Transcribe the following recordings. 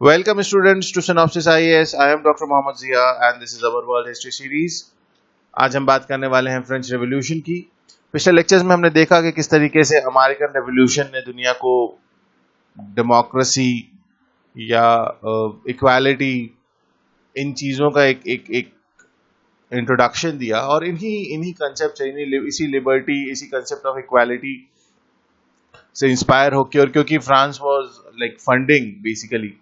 Welcome students to Synopsis IAS. I am Dr. Mohammad Zia and this is our World History Series. आज हम बात करने वाले हैं फ्रेंच रेवोल्यूशन की। पिछले लेक्चर्स में हमने देखा कि किस तरीके से अमेरिकन रेवोल्यूशन ने दुनिया को डेमोक्रेसी या इक्वालिटी इन चीज़ों का एक इंट्रोडक्शन दिया और इन्हीं कंसेप्ट से इसी लिबर्टी इसी कंसेप्ट ऑफ इक्वालिटी से इंस्पायर होकर और क्योंकि France was like funding basically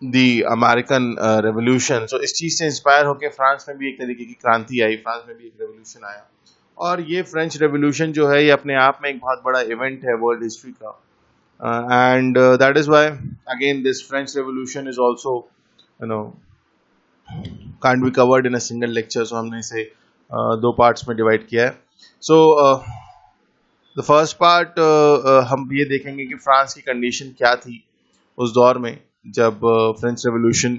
the American revolution, so इस चीज से इंस्पायर होकर फ्रांस में भी एक तरीके की क्रांति आई, फ्रांस में भी एक रेवोल्यूशन आया। और ये फ्रेंच रेवोल्यूशन जो है ये अपने आप में एक बहुत बड़ा इवेंट है वर्ल्ड हिस्ट्री का, and that is why again this French revolution is also no can't be covered in a single lecture. So हमने इसे दो पार्ट्स में डिवाइड किया है। सो द फर्स्ट पार्ट हम ये देखेंगे कि फ्रांस की कंडीशन क्या थी उस दौर में जब फ्रेंच रेवोल्यूशन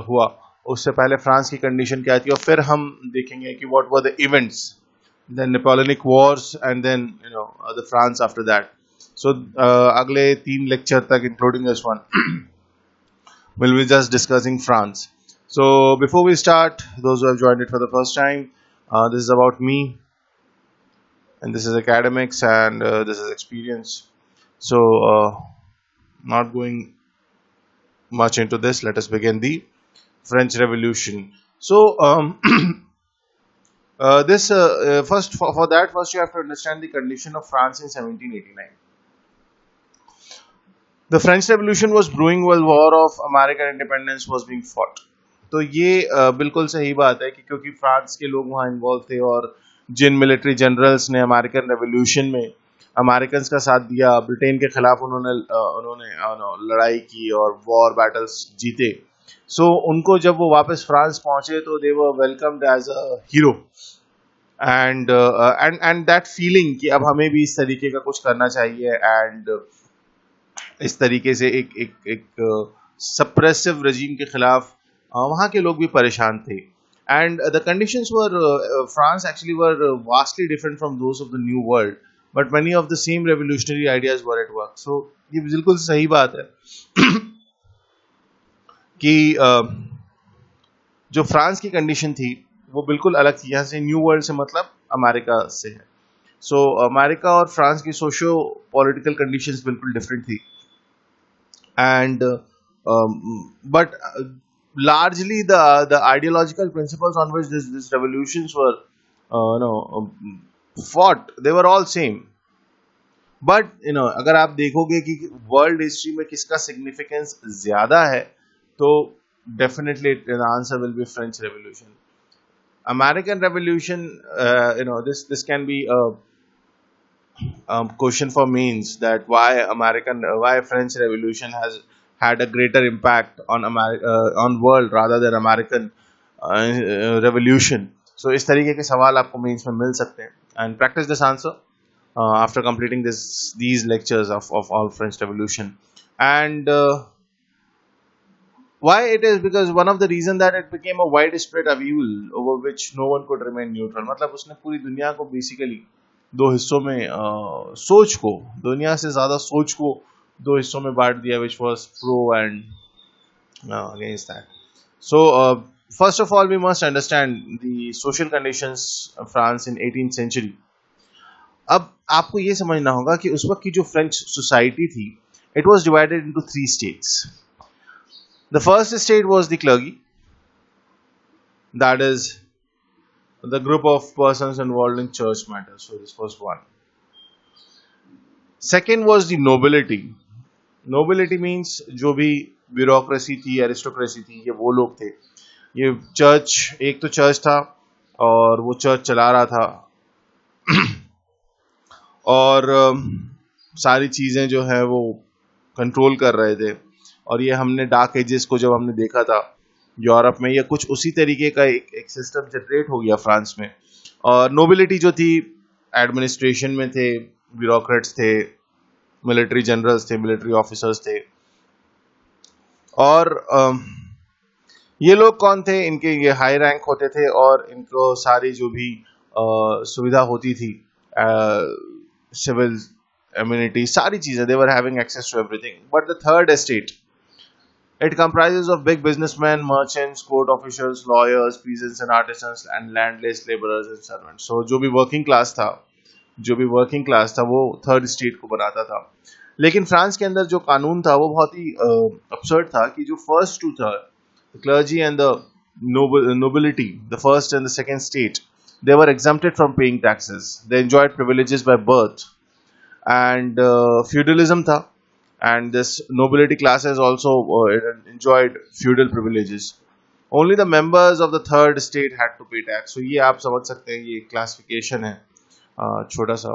हुआ। उससे पहले फ्रांस की कंडीशन क्या थी और फिर हम देखेंगे कि what were the events, then Napoleonic wars and then the France after that. So अगले 3 लेक्चर तक including this one we'll be just discussing France. So before we start, those who have joined it for the first time, this is about me and this is academics and this is experience. So not going much into this, let us begin the French Revolution. So this first for that first you have to understand the condition of France in 1789. The French Revolution was brewing while war of American independence was being fought. तो ये बिल्कुल सही बात है कि क्योंकि France के लोग वहाँ इन्वॉल्व थे और जिन मिलिट्री जनरल्स ने अमेरिकन रेवोल्यूशन में अमेरिकन का साथ दिया, ब्रिटेन के खिलाफ उन्होंने लड़ाई की और वॉर बैटल्स जीते। सो उनको जब वो वापस फ्रांस पहुंचे तो they were welcomed as a hero and that feeling कि अब हमें भी इस तरीके का कुछ करना चाहिए एंड इस तरीके से एक सप्रेसिव रजीम के खिलाफ वहाँ के लोग भी परेशान थे। And the conditions were France actually were vastly different from those of the new world, but many of the same revolutionary ideas were at work. So ये बिल्कुल सही बात है कि जो फ्रांस की कंडीशन थी वो बिल्कुल अलग थी। यहाँ से न्यू वर्ल्ड से मतलब अमेरिका से है। सो अमेरिका और फ्रांस की सोशो पॉलिटिकल कंडीशंस बिल्कुल डिफरेंट थी and but largely the ideological principles on which this revolutions were fought, they were all same. But अगर आप देखोगे कि वर्ल्ड हिस्ट्री में किसका सिग्निफिकेंस ज्यादा है तो definitely the answer will be French Revolution. American Revolution, this can be a question for mains, that why French Revolution has had a greater impact on world rather than American Revolution. So इस तरीके के सवाल आपको mains में मिल सकते हैं and practice this answer after completing these lectures of all French Revolution. And why it is because one of the reason that it became a widespread upheaval over which no one could remain neutral. मतलब उसने पूरी दुनिया को basically दो हिस्सों में सोच को, दुनिया से ज्यादा सोच को दो हिस्सों में बांट दिया, which was pro and against that. So first of all we must understand the social conditions of France in 18th century. अब आपको ये समझना होगा कि उस वक्त की जो फ्रेंच सोसाइटी थी, it was divided into 3 states. The first state was the clergy, that is the group of persons involved in church matters. So this was one. Second was the nobility. Nobility means जो भी bureaucracy थी, aristocracy थी, ये वो लोग थे। ये church, एक तो चर्च था और वो चर्च चला रहा था और सारी चीजें जो है वो कंट्रोल कर रहे थे। और ये हमने डार्क एजेस को जब हमने देखा था यूरोप में, या कुछ उसी तरीके का एक सिस्टम जनरेट हो गया फ्रांस में। और नोबिलिटी जो थी एडमिनिस्ट्रेशन में थे, ब्यूरोक्रेट्स थे, मिलिट्री जनरल्स थे, मिलिट्री ऑफिसर्स थे। और ये लोग कौन थे? इनके ये हाई रैंक होते थे और इनको सारी जो भी सुविधा होती थी सिविल amenities, सारी चीजें, they were having access to everything. But the third estate, it comprises of big businessmen, merchants, court officials, lawyers, peasants and artisans, and landless laborers and servants. So जो भी working class था वो third state को बनाता था. लेकिन France के अंदर जो कानून था वो बहुत ही absurd था कि जो फर्स्ट टू था, the clergy and the nobility, the first and the second state, they were exempted from paying taxes. They enjoyed privileges by birth, and feudalism tha, and this nobility classes also enjoyed feudal privileges. Only the members of the third state had to pay tax. So ये आप समझ सकते हैं, ये classification है छोटा सा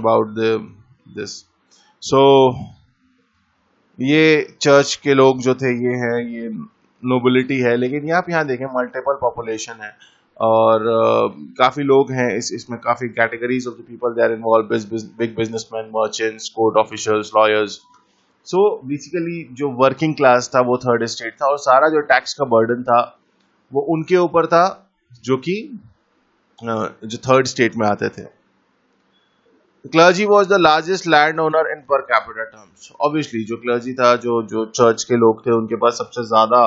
about this. So ये चर्च के लोग जो थे ये है, ये नोबिलिटी है. लेकिन आप यहाँ देखें मल्टीपल पॉपुलेशन है और काफ़ी लोग हैं इसमें, काफ़ी categories of the people they are involve, big businessman, merchants, court officers, lawyers. So basically जो वर्किंग क्लास था वो थर्ड स्टेट था, और सारा जो टैक्स का बर्डन था वो उनके ऊपर था जो कि जो थर्ड स्टेट में आते थे. Clergy was the largest land owner in per capita terms. Obviously जो क्लर्जी था, जो चर्च के लोग थे, उनके पास सबसे ज्यादा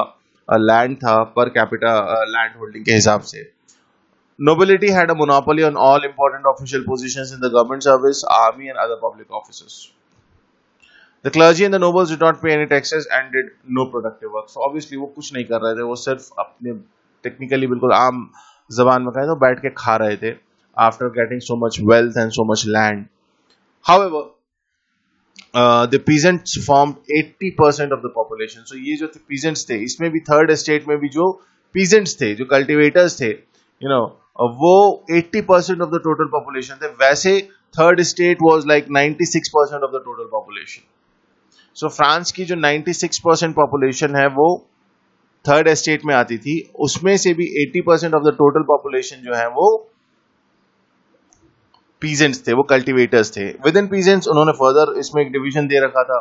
लैंड था पर कैपिटा लैंड होल्डिंग के हिसाब से. Nobility had a monopoly on all important official positions in the government service, army and other public offices. The clergy and the nobles did not pay any taxes and did no productive work. So obviously वो कुछ नहीं कर रहे थे, वो सिर्फ अपने technically बिल्कुल आम जबान में कहें तो बैठ के खा रहे थे after getting so much wealth and so much land. However, the peasants formed 80% of the population. So ये जो peasants थे, इसमें भी थर्ड स्टेट में भी जो peasants थे, जो cultivators थे, वो 80% of the total population थे. वैसे third state was like 96% of the total population. So France की जो 96% population है वो थर्ड स्टेट में आती थी. उसमें से भी 80% of the total population जो है वो पीजेंट्स थे, वो कल्टीवेटर्स थे. विद इन पीजेंट्स उन्होंने फर्दर इसमें एक डिवीजन दे रखा था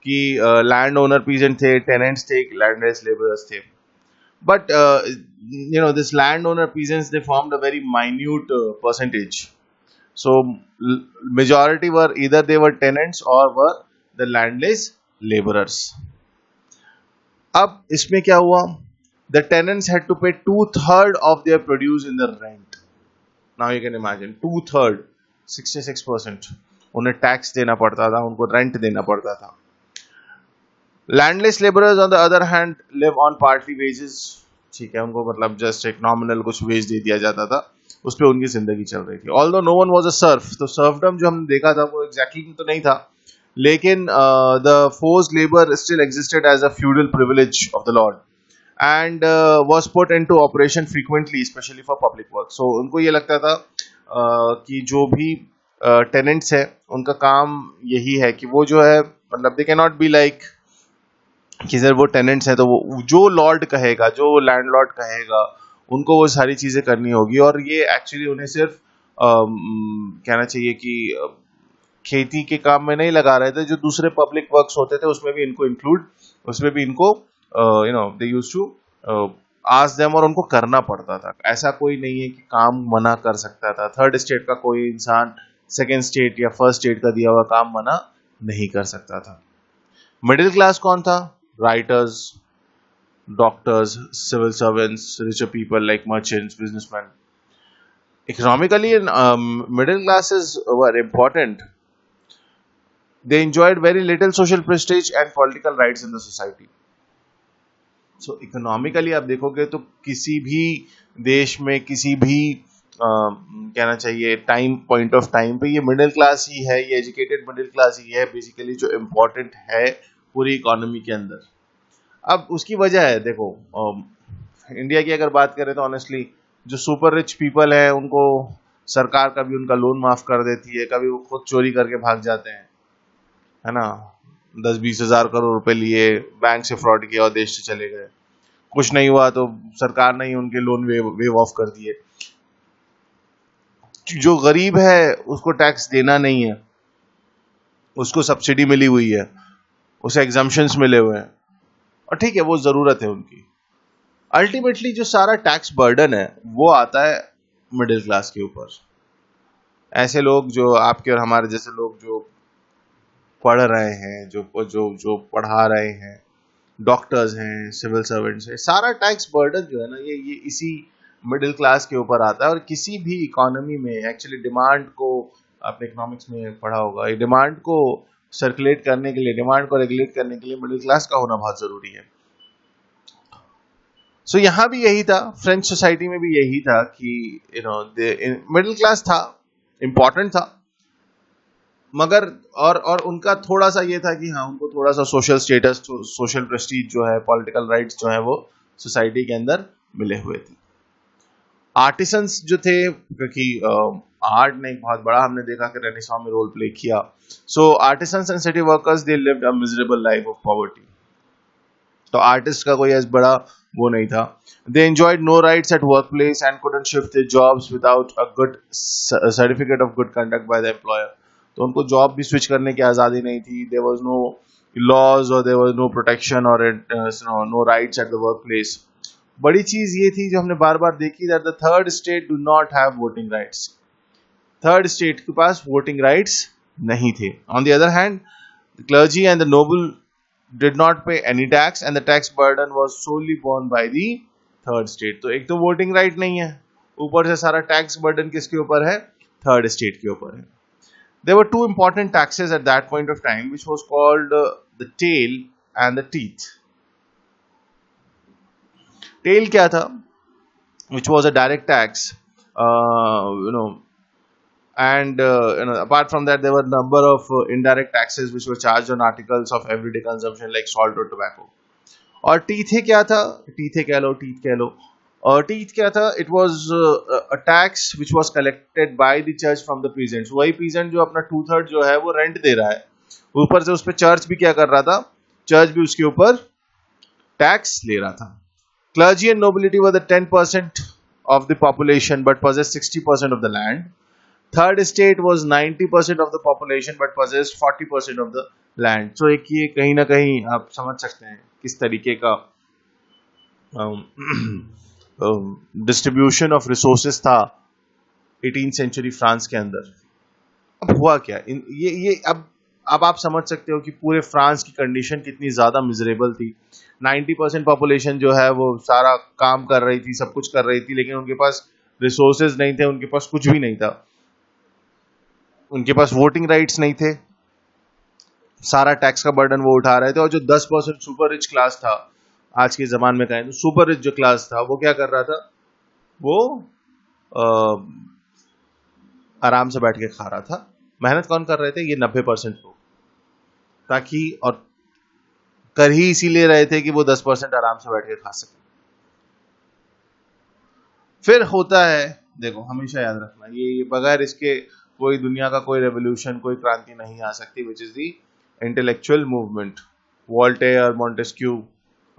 कि लैंड ओनर पीजेंट थे, टेनेंट्स थे, लैंडलेस लेबरर्स थे. But this land owner peasants, they formed a very minute percentage. So majority were either they were tenants और वर द लैंडलेस लेबरर्स. अब इसमें क्या हुआ, द टेनेंट्स हैड टू पे 2/3 of their produce in the rent. Now you can imagine 2/3, 66% उन्हें tax देना पड़ता था, उनको रेंट देना पड़ता था. Landless labourers on the other hand live on partly wages. ठीक है, उनको मतलब जस्ट एक नॉमिनल कुछ वेज दे दिया जाता था, उस पर उनकी जिंदगी चल रही थी. Although no one was a serf. तो सर्फडम जो हमने देखा था वो एग्जैक्टली तो नहीं था, लेकिन the forced labour still existed as a feudal privilege of the lord and was put into operation frequently, especially for public work. So उनको ये लगता था कि जो भी tenants है उनका काम यही है कि वो जो है, मतलब they cannot be like कि सर वो tenants है तो वो जो लॉर्ड कहेगा, जो लैंडलॉर्ड कहेगा, उनको वो सारी चीजें करनी होगी. और ये एक्चुअली उन्हें सिर्फ कहना चाहिए कि खेती के काम में नहीं लगा रहे थे, जो दूसरे पब्लिक वर्क्स होते थे उसमें भी इनको they used to ask them, और उनको करना पड़ता था. ऐसा कोई नहीं है कि काम मना कर सकता था. थर्ड स्टेट का कोई इंसान सेकेंड स्टेट या फर्स्ट स्टेट का दिया हुआ काम मना नहीं कर सकता था. मिडिल क्लास कौन था? Writers, doctors, civil servants, richer people like merchants, businessman. Economically, middle classes were important. They enjoyed very little social prestige and political rights in the society. So economically आप देखोगे तो किसी भी देश में, किसी भी कहना चाहिए पॉइंट ऑफ टाइम पे ये मिडिल क्लास ही है, ये एजुकेटेड मिडिल क्लास ही है बेसिकली जो इम्पोर्टेंट है पूरी इकोनॉमी के अंदर. अब उसकी वजह है, देखो इंडिया की अगर बात करें तो ऑनेस्टली जो सुपर रिच पीपल है उनको सरकार कभी उनका लोन माफ कर देती है, कभी वो खुद चोरी करके भाग जाते हैं, है ना. 10-20 हजार करोड़ रुपए लिए, बैंक से फ्रॉड किया और देश से चले गए. कुछ नहीं हुआ तो सरकार ने ही उनके लोन वेव ऑफ कर दिए. जो गरीब है उसको टैक्स देना नहीं है, उसको सब्सिडी मिली हुई है, उसे एग्जम्पशंस मिले हुए हैं, और ठीक है वो जरूरत है उनकी. अल्टीमेटली जो सारा टैक्स बर्डन है वो आता है मिडिल क्लास के ऊपर. ऐसे लोग जो आपके और हमारे जैसे लोग जो पढ़ रहे हैं, जो जो जो पढ़ा रहे हैं, डॉक्टर्स हैं, सिविल सर्वेंट्स हैं, सारा टैक्स बर्डन जो है ना ये इसी मिडिल क्लास के ऊपर आता है। और किसी भी इकोनॉमी में एक्चुअली डिमांड को, आपने इकोनॉमिक्स में पढ़ा होगा, डिमांड को सर्कुलेट करने के लिए, डिमांड को रेगुलेट करने के लिए मिडिल क्लास का होना बहुत जरूरी है। सो यहाँ भी यही था, फ्रेंच सोसाइटी में भी यही था कि मिडिल क्लास था, इंपॉर्टेंट था, मगर और उनका थोड़ा सा ये था कि हाँ, उनको थोड़ा सा सोशल स्टेटस, सोशल प्रेस्टीज जो है, पॉलिटिकल राइट्स जो है वो सोसाइटी के अंदर मिले हुए थे। आर्टिसंस जो थे, क्योंकि आर्ट ने एक बहुत बड़ा, हमने देखा कि रेनेसां में रोल प्ले किया। So artisans and city workers they lived a miserable life of poverty. तो आर्टिस्ट का कोई ऐसा बड़ा वो नहीं था। They enjoyed no rights at work place and couldn't shift their jobs without a good certificate of good conduct by the employer. तो उनको जॉब भी स्विच करने की आजादी नहीं थी। देयर वाज नो लॉज और देयर वाज नो प्रोटेक्शन और no rights at the work place. बड़ी चीज ये थी जो हमने बार बार देखी, that the third state do not have voting rights. Third state के पास वोटिंग राइट्स नहीं थे। On the other hand, the clergy and the noble did not pay any tax and the tax burden was solely borne by the third state। तो एक तो voting right नहीं है, ऊपर से सारा टैक्स बर्डन किसके ऊपर है? थर्ड स्टेट के ऊपर है। There were two important taxes at that point of time, which was called the tail and the teeth। Tail क्या था? Which was a direct tax, and apart from that there were a number of indirect taxes which were charged on articles of everyday consumption like salt or tobacco। और टीथे क्या था? टीथे कह लो, teeth कह लो। और teeth क्या था? It was a tax which was collected by the church from the peasants. वही peasant जो अपना 2/3 जो है वो रेंट दे रहा है, ऊपर से उस पे चर्च भी क्या कर रहा था? चर्च भी उसके ऊपर टैक्स ले रहा था। Clergy and nobility were the 10% of the population but possessed 60% of the land। Third estate was 90% of the population but possessed 40% of the land। So एक ये कहीं ना कहीं आप समझ सकते हैं किस तरीके का डिस्ट्रीब्यूशन ऑफ रिसोर्सेस था 18th सेंचुरी फ्रांस के अंदर। अब हुआ क्या? ये अब आप समझ सकते हो कि पूरे फ्रांस की कंडीशन कितनी ज्यादा मिजरेबल थी। 90% पॉपुलेशन जो है वो सारा काम कर रही थी, सब कुछ कर रही थी, लेकिन उनके पास रिसोर्सेज नहीं थे, उनके पास कुछ भी नहीं था, उनके पास वोटिंग राइट्स नहीं थे, सारा टैक्स का बर्डन वो उठा रहे थे। और जो 10% सुपर रिच क्लास था, आज के जमाने में कहें तो सुपर रिच जो क्लास था, वो क्या कर रहा था? वो आराम से बैठ के खा रहा था। मेहनत कौन कर रहे थे? ये 90% लोग, ताकि, और कर ही इसीलिए रहे थे कि वो 10% आराम से बैठ के खा सके। फिर होता है, देखो हमेशा याद रखना, ये बगैर इसके कोई दुनिया का कोई रेवोल्यूशन, कोई क्रांति नहीं आ सकती, which is the intellectual movement. Voltaire, Montesquieu,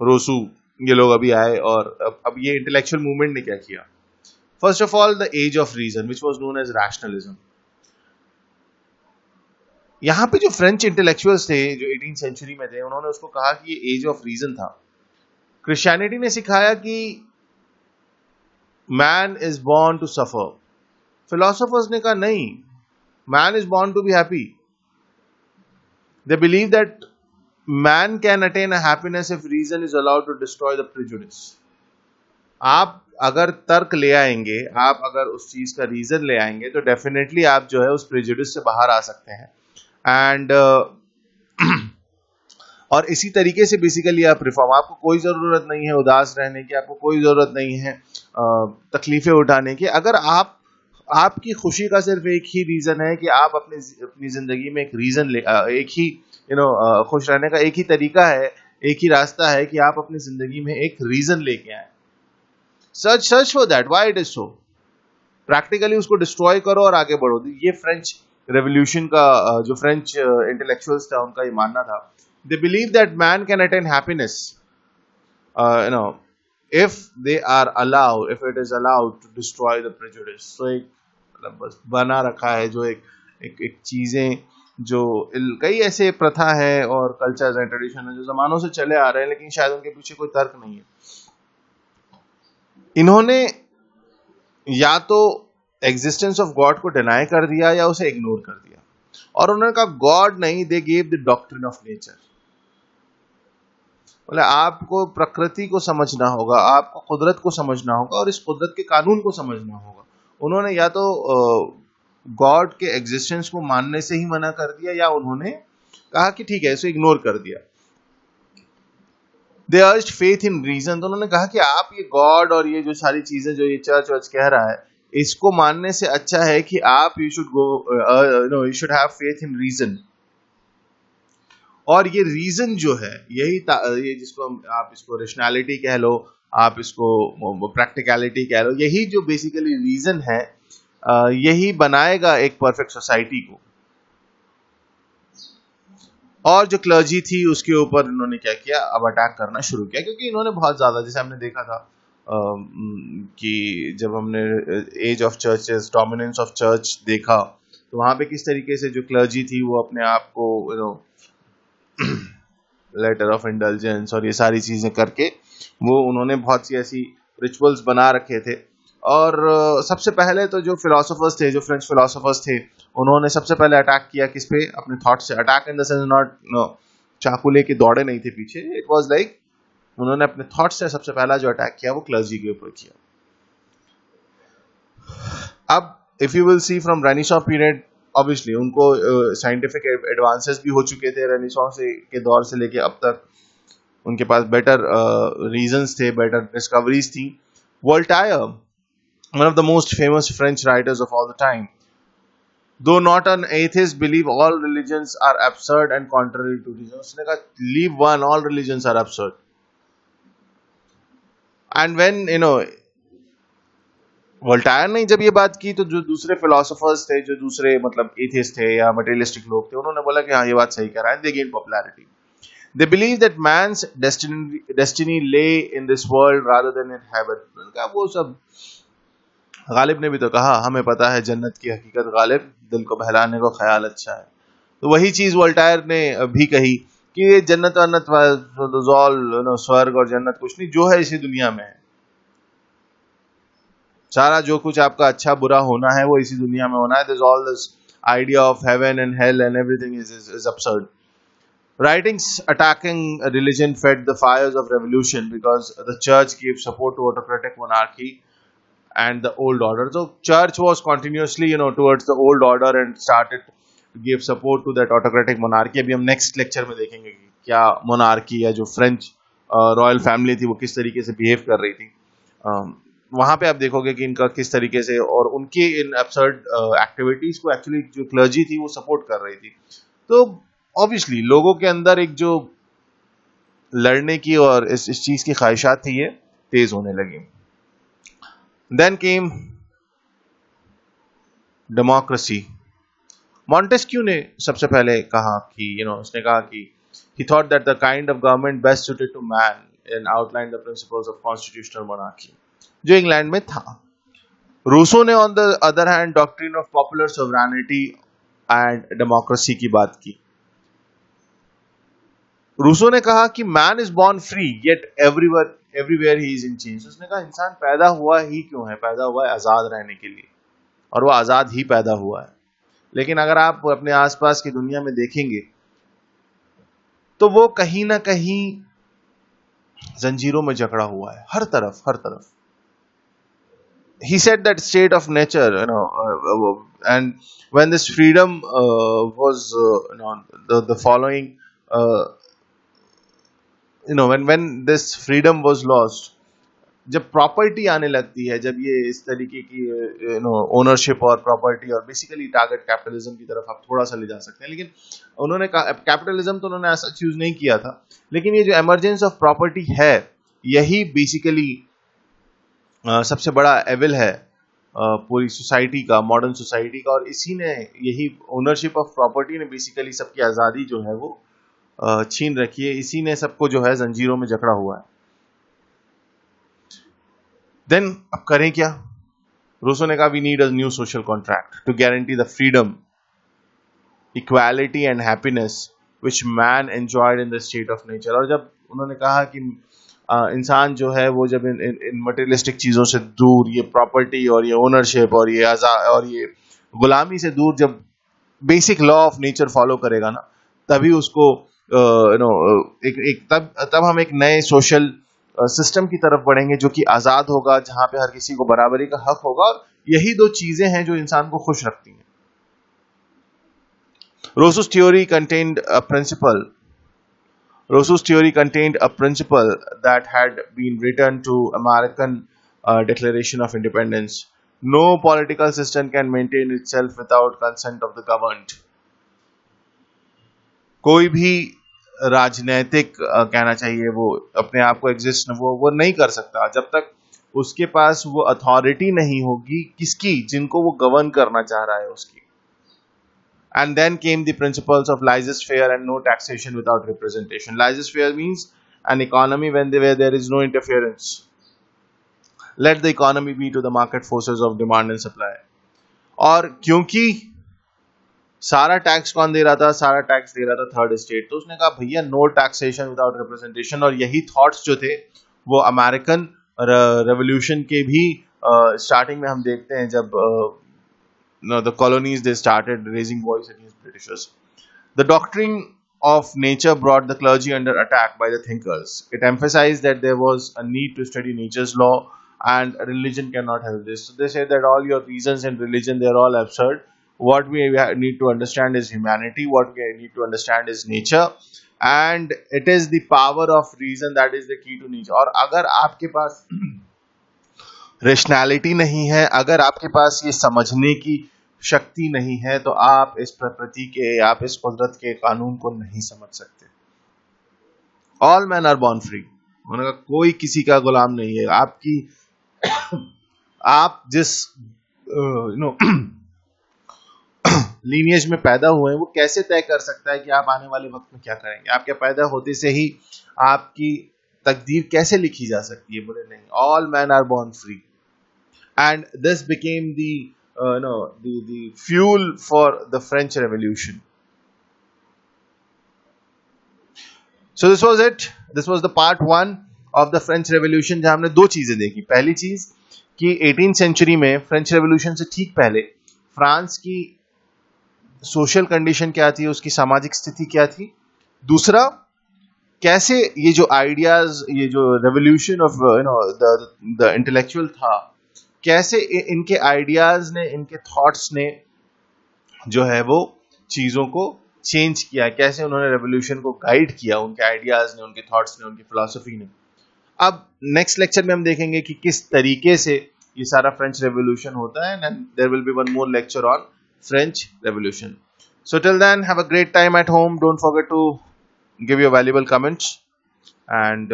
Rossouw, ये लोग अभी आए। और अब ये इंटेलेक्चुअल मूवमेंट ने क्या किया? First of all, the age of reason which was known as rationalism. यहाँ पे जो फ्रेंच इंटेलेक्चुअल्स थे जो 18th सेंचुरी में थे, उन्होंने उसको कहा कि ये एज ऑफ रीजन था। क्रिश्चियनिटी ने सिखाया कि man is born to suffer. Philosophers ने कहा नहीं, man is born to be happy. They believe that man can attain a happiness if reason is allowed to destroy the prejudice. आप अगर तर्क ले आएंगे, आप अगर उस चीज का रीजन ले आएंगे, तो डेफिनेटली आप जो है उस प्रेजुडिस से बाहर आ सकते हैं। एंड और इसी तरीके से बेसिकली आप रिफॉर्म, आपको कोई जरूरत नहीं है उदास रहने की, आपको कोई जरूरत नहीं है तकलीफें उठाने की। अगर आपकी खुशी का सिर्फ एक ही रीजन है कि आप अपनी जिंदगी में एक रीजन ले, एक ही खुश रहने का एक ही तरीका है, एक ही रास्ता है कि आप अपनी जिंदगी में एक रीजन लेके आए। Search for that, why it is so. Practically उसको डिस्ट्रॉय करो और आगे बढ़ो। ये फ्रेंच रेवोल्यूशन का जो फ्रेंच इंटेलेक्चुअल्स था, उनका ये मानना था। They believe that man can attain happiness, if they are allowed, if it is allowed to destroy the prejudice। So एक मतलब बस बना रखा है जो एक चीजें, जो कई ऐसे प्रथा है और कल्चर्स एंड ट्रेडिशन है जो जमानों से चले आ रहे हैं, लेकिन शायद उनके पीछे कोई तर्क नहीं है। इन्होंने या तो एग्जिस्टेंस ऑफ गॉड को डिनाई कर दिया या उसे इग्नोर कर दिया। और उन्होंने कहा गॉड नहीं, they gave the doctrine of nature. बोले आपको प्रकृति को समझना होगा, आपको कुदरत को समझना होगा और इस कुदरत के कानून को समझना होगा। उन्होंने या तो गॉड के एग्जिस्टेंस को मानने से ही मना कर दिया या उन्होंने कहा कि ठीक है इसे इग्नोर कर दिया। दे अर्ज्ड फेथ इन रीजन। तो उन्होंने कहा कि आप ये गॉड और ये जो सारी चीजें जो ये चर्च वर्च कह रहा है, इसको मानने से अच्छा है कि आप you should go you should have faith in reason. और ये रीजन जो है यही ये जिसको आप इसको रेशनैलिटी कह लो, आप इसको प्रैक्टिकलिटी कह लो, यही जो बेसिकली रीजन है यही बनाएगा एक परफेक्ट सोसाइटी को। और जो क्लर्जी थी उसके ऊपर इन्होंने क्या किया, अब अटैक करना शुरू किया, क्योंकि इन्होंने बहुत ज्यादा, जैसे हमने देखा था कि जब हमने age of churches, dominance of church देखा, तो वहां पे किस तरीके से जो क्लर्जी थी वो अपने आप को लेटर ऑफ इंडल्जेंस और ये सारी चीजें करके वो उन्होंने बहुत सी ऐसी रिचुअल्स बना रखे थे। और सबसे पहले तो जो फिलोसोफर्स थे, जो फ्रेंच फिलोसोफर्स थे, उन्होंने सबसे पहले अटैक किया किस पे, अपने थॉट से। Attack in the sense not चाकू लेके दौड़े नहीं थे पीछे, इट वाज लाइक उन्होंने अपने थॉट से सबसे पहला जो अटैक किया वो क्लर्जी के ऊपर किया। अब if you will see from renaissance period, obviously उनको साइंटिफिक एडवांसेस भी हो चुके थे रेनेसां के दौर से लेके अब तक, उनके पास बेटर रीजंस थे, बेटर डिस्कवरीज थी। Voltaire, one of the most famous French writers of all the time, though not an atheist, believe all religions are absurd and contrary to reason. उसने कहा leave one, all religions are absurd. And when Voltaire ने जब ये बात की, तो जो दूसरे फिलोसोफर्स थे, जो दूसरे मतलब एथियस्ट थे या मटेरियलिस्टिक लोग थे, उन्होंने बोला कि हाँ ये बात सही कह रहा है। They gained popularity. They believe that man's destiny lay in this world rather than in heaven. वो सब गालिब ने भी तो कहा, हमें पता है जन्नत की हकीकत गालिब, दिल को बहलाने को ख्याल अच्छा है। तो वही चीज वोल्टायर ने भी कही कि ये जन्नत वन्नत, स्वर्ग और जन्नत कुछ नहीं, जो है इसी दुनिया में है। सारा जो कुछ आपका अच्छा बुरा होना है वो इसी दुनिया में होना है। There's all this idea of heaven and hell and everything is absurd. Writings attacking religion fed the fires of revolution because the church gave support to autocratic monarchy and the old order. So church was continuously towards the old order and started to give support to that autocratic monarchy. अभी हम next lecture में देखेंगे कि क्या monarchy या जो French royal family थी वो किस तरीके से बिहेव कर रही थी। वहां पे आप देखोगे कि इनका किस तरीके से और उनकी इन एब्सर्ड एक्टिविटीज को एक्चुअली जो क्लर्जी थी वो सपोर्ट कर रही थी। तो ऑब्वियसली लोगों के अंदर एक जो लड़ने की और इस चीज की ख्वाहिशात थी ये तेज होने लगी। Then came democracy. Montesquieu ने सबसे पहले कहा कि उसने कहा कि he thought that the kind of government best suited to man and outlined the principles of constitutional monarchy, जो इंग्लैंड में था। रूसो ने on the other hand doctrine of popular sovereignty and democracy की बात की। रूसो ने कहा कि man is born free yet everywhere he is in chains. उसने कहा इंसान पैदा हुआ ही क्यों है, पैदा हुआ है आजाद रहने के लिए, और वो आजाद ही पैदा हुआ है। लेकिन अगर आप अपने आसपास की दुनिया में देखेंगे तो वो कहीं ना कहीं जंजीरों में जकड़ा हुआ है, हर तरफ हर तरफ। He said that state of nature, and when this freedom was the following, when this freedom was lost, जब प्रॉपर्टी आने लगती है, जब ये इस तरीके की ओनरशिप और प्रॉपर्टी और बेसिकली टारगेट कैपिटलिज्म की तरफ आप थोड़ा सा ले जा सकते हैं। लेकिन उन्होंने कैपिटलिज्म तो उन्होंने ऐसा चूज नहीं किया था, लेकिन ये जो एमरजेंस ऑफ प्रॉपर्टी है यही बेसिकली सबसे बड़ा एविल है पूरी सोसाइटी का, मॉडर्न सोसाइटी का। और इसी ने, यही ओनरशिप ऑफ प्रॉपर्टी ने बेसिकली सबकी आज़ादी जो है वो छीन रखी है, इसी ने सबको जो है जंजीरों में जकड़ा हुआ है। देन अब करें क्या? रूसो ने कहा we need a new social contract to guarantee the freedom, equality and happiness which man enjoyed in the state of nature. और जब उन्होंने कहा कि इंसान जो है वो जब इन मटेरियलिस्टिक चीज़ों से दूर, ये प्रॉपर्टी और ये ओनरशिप और ये और ये गुलामी से दूर जब basic law of nature follow करेगा ना, तभी उसको एक तब हम एक नए सोशल सिस्टम की तरफ बढ़ेंगे जो कि आज़ाद होगा, जहाँ पे हर किसी को बराबरी का हक होगा। और यही दो चीज़ें हैं जो इंसान को खुश रखती हैं। रोसू's theory contained a principle Rousseau's theory contained a principle that had been written to American Declaration of Independence. No political system can maintain itself without consent of the governed. कोई भी राजनैतिक कहना चाहिए वो अपने आप को एग्जिस्ट वो नहीं कर सकता जब तक उसके पास वो अथॉरिटी नहीं होगी, किसकी, जिनको वो गवर्न करना चाह रहा है उसकी। And then came the principles of laissez-faire and no taxation without representation. Laissez-faire means an economy where there is no interference. Let the economy be to the market forces of demand and supply. और क्योंकि सारा tax कौन दे रहा था? सारा tax दे रहा था third state. तो उसने कहा भैया नो टैक्सेशन विदाउट रिप्रेजेंटेशन। और यही थॉट्स जो थे वो अमेरिकन रेवोल्यूशन के भी स्टार्टिंग में हम देखते हैं जब the colonies, they started raising voice against Britishers. The doctrine of nature brought the clergy under attack by the thinkers. It emphasized that there was a need to study nature's law and religion cannot help this. So they said that all your reasons in religion, they are all absurd. What we need to understand is humanity. What we need to understand is nature. And it is the power of reason that is the key to nature. और अगर आपके पास rationality नहीं है, अगर आपके पास ये समझने की शक्ति नहीं है, तो आप इस प्रकृति के, आप इस कुदरत के कानून को नहीं समझ सकते। All man are born free. उन्होंने कहा कोई किसी का गुलाम नहीं है। आपकी आप जिस लीनियज में पैदा हुए हैं वो कैसे तय कर सकता है कि आप आने वाले वक्त में क्या करेंगे? आपके पैदा होते से ही आपकी तकदीर कैसे लिखी जा सकती है? बोले नहीं, all man are born free. And this became the fuel for the French Revolution. So this was it. This was the part 1 of the French Revolution, जहां हमने दो चीजें देखी। पहली चीज कि 18th सेंचुरी में फ्रेंच रेवोल्यूशन से ठीक पहले फ्रांस की सोशल कंडीशन क्या थी, उसकी सामाजिक स्थिति क्या थी। दूसरा, कैसे ये जो आइडियाज, ये जो रेवोल्यूशन ऑफ द इंटेलेक्चुअल था, कैसे इनके आइडियाज ने, इनके थॉट्स ने जो है वो चीजों को चेंज किया, कैसे उन्होंने रेवोल्यूशन को गाइड किया, उनके आइडियाज ने, उनके थॉट्स ने, उनकी फिलॉसफी ने। अब नेक्स्ट लेक्चर में हम देखेंगे कि किस तरीके से ये सारा फ्रेंच रेवोल्यूशन होता है, and there will be one more lecture on French revolution. So till then, have a great time at home. Don't forget to give your valuable comments and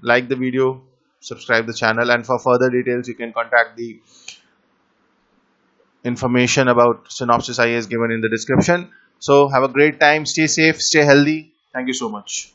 like the video, subscribe the channel, and for further details you can contact the information about Synopsys IAS given in the description. So have a great time, stay safe, stay healthy. Thank you so much.